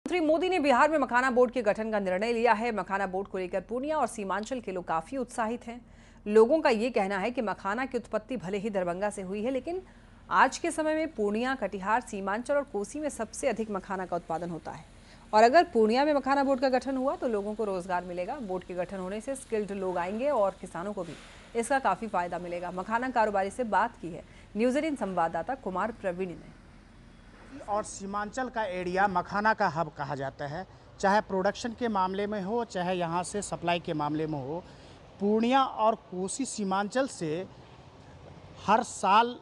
मंत्री मोदी ने बिहार में मखाना बोर्ड के गठन का निर्णय लिया है। मखाना बोर्ड को लेकर पूर्णिया और सीमांचल के लोग काफी उत्साहित हैं। लोगों का ये कहना है कि मखाना की उत्पत्ति भले ही दरभंगा से हुई है, लेकिन आज के समय में पूर्णिया, कटिहार, सीमांचल और कोसी में सबसे अधिक मखाना का उत्पादन होता है। और अगर पूर्णिया में मखाना बोर्ड का गठन हुआ तो लोगों को रोजगार मिलेगा। बोर्ड के गठन होने से स्किल्ड लोग आएंगे और किसानों को भी इसका काफी फायदा मिलेगा। मखाना कारोबारी से बात की है न्यूज़ 18 संवाददाता कुमार प्रवीण ने। और सीमांचल का एरिया मखाना का हब कहा जाता है, चाहे प्रोडक्शन के मामले में हो, चाहे यहाँ से सप्लाई के मामले में हो। पूर्णिया और कोसी सीमांचल से हर साल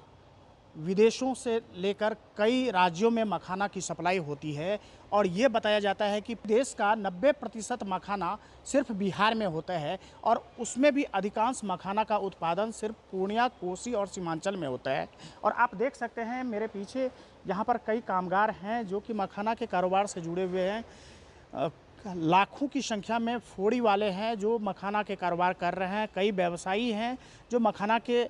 विदेशों से लेकर कई राज्यों में मखाना की सप्लाई होती है और ये बताया जाता है कि देश का 90% मखाना सिर्फ बिहार में होता है और उसमें भी अधिकांश मखाना का उत्पादन सिर्फ पूर्णिया, कोसी और सीमांचल में होता है। और आप देख सकते हैं मेरे पीछे यहाँ पर कई कामगार हैं जो कि मखाना के कारोबार से जुड़े हुए हैं। लाखों की संख्या में फोड़ी वाले हैं जो मखाना के कारोबार कर रहे हैं। कई व्यवसायी हैं जो मखाना के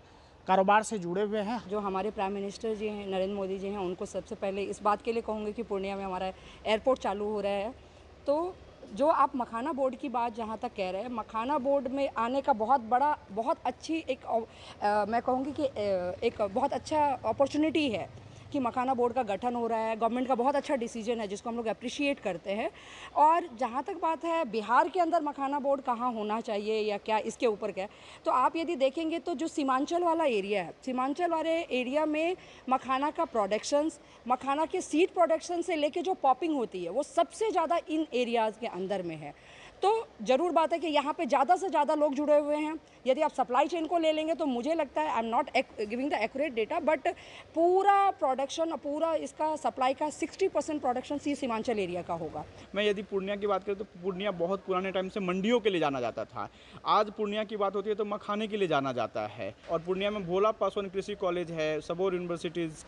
कारोबार से जुड़े हुए हैं। जो हमारे प्राइम मिनिस्टर जी हैं, नरेंद्र मोदी जी हैं, उनको सबसे पहले इस बात के लिए कहूँगी कि पूर्णिया में हमारा एयरपोर्ट चालू हो रहा है। तो जो आप मखाना बोर्ड की बात जहाँ तक कह रहे हैं, मखाना बोर्ड में आने का बहुत अच्छी मैं कहूँगी कि एक बहुत अच्छा अपॉर्चुनिटी है कि मखाना बोर्ड का गठन हो रहा है। गवर्नमेंट का बहुत अच्छा डिसीजन है जिसको हम लोग अप्रिशिएट करते हैं। और जहाँ तक बात है बिहार के अंदर मखाना बोर्ड कहाँ होना चाहिए या क्या इसके ऊपर क्या है, तो आप यदि देखेंगे तो जो सीमांचल वाला एरिया है, सीमांचल वाले एरिया में मखाना का प्रोडक्शंस, मखाना के सीड प्रोडक्शन से लेके जो पॉपिंग होती है वो सबसे ज़्यादा इन एरियाज़ के अंदर में है। तो ज़रूर बात है कि यहाँ पे ज़्यादा से ज़्यादा लोग जुड़े हुए हैं। यदि आप सप्लाई चेन को ले लेंगे तो मुझे लगता है, I am not giving the accurate data, but पूरा प्रोडक्शन, पूरा इसका सप्लाई का 60% प्रोडक्शन सीमांचल एरिया का होगा। मैं यदि पूर्णिया की बात करूँ तो पूर्णिया बहुत पुराने टाइम से मंडियों के लिए जाना जाता था। आज पूर्णिया की बात होती है तो मखाने के लिए जाना जाता है। और पूर्णिया में भोला पासवान कृषि कॉलेज है, सबौर यूनिवर्सिटीज़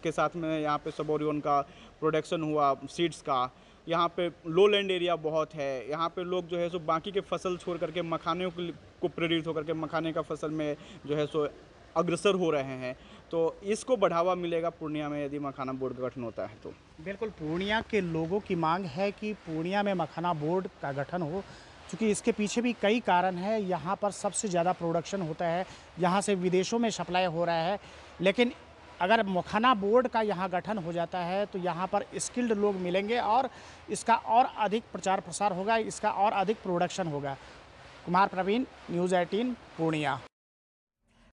के साथ में यहाँ पे सबौरियन का प्रोडक्शन हुआ सीड्स का। यहाँ पे लो लैंड एरिया बहुत है। यहाँ पे लोग जो है सो बाकी के फसल छोड़ करके मखाने को प्रेरित होकर के मखाने का फसल में जो है सो अग्रसर हो रहे हैं। तो इसको बढ़ावा मिलेगा पूर्णिया में यदि मखाना बोर्ड का गठन होता है तो। बिल्कुल, पूर्णिया के लोगों की मांग है कि पूर्णिया में मखाना बोर्ड का गठन हो, क्योंकि इसके पीछे भी कई कारण हैं। यहाँ पर सबसे ज़्यादा प्रोडक्शन होता है, यहाँ से विदेशों में सप्लाई हो रहा है। लेकिन अगर मखाना बोर्ड का यहाँ गठन हो जाता है तो यहाँ पर स्किल्ड लोग मिलेंगे और इसका और अधिक प्रचार प्रसार होगा, इसका और अधिक प्रोडक्शन होगा। कुमार प्रवीण, न्यूज़ 18 पूर्णिया।